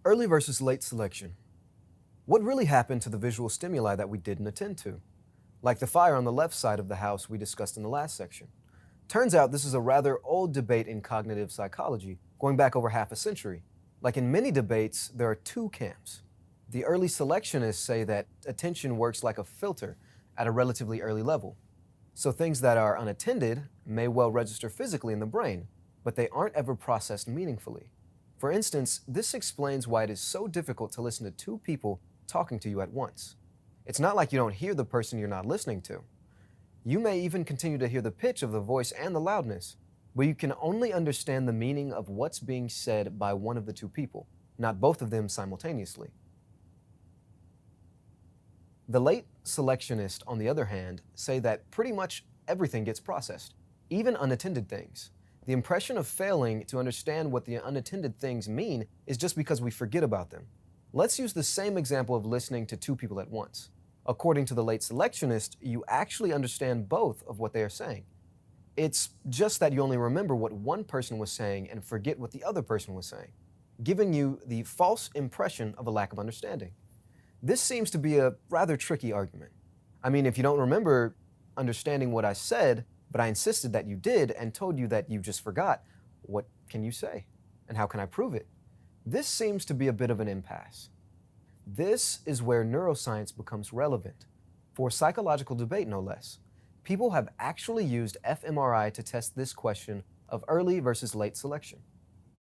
Early versus late selection. What really happened to the visual stimuli that we didn't attend to? Like the fire on the left side of the house we discussed in the last section. Turns out this is a rather old debate in cognitive psychology, going back over half a century. Like in many debates, there are two camps. The early selectionists say that attention works like a filter at a relatively early level. So things that are unattended may well register physically in the brain, but they aren't ever processed meaningfully. For instance, this explains why it is so difficult to listen to two people talking to you at once. It's not like you don't hear the person you're not listening to. You may even continue to hear the pitch of the voice and the loudness, but you can only understand the meaning of what's being said by one of the two people, not both of them simultaneously. The late selectionists, on the other hand, say that pretty much everything gets processed, even unattended things. The impression of failing to understand what the unattended things mean is just because we forget about them. Let's use the same example of listening to two people at once. According to the late selectionist, you actually understand both of what they are saying. It's just that you only remember what one person was saying and forget what the other person was saying, giving you the false impression of a lack of understanding. This seems to be a rather tricky argument. I mean, if you don't remember understanding what I said, but I insisted that you did and told you that you just forgot, what can you say? And how can I prove it? This seems to be a bit of an impasse. This is where neuroscience becomes relevant, for psychological debate no less. People have actually used fMRI to test this question of early versus late selection.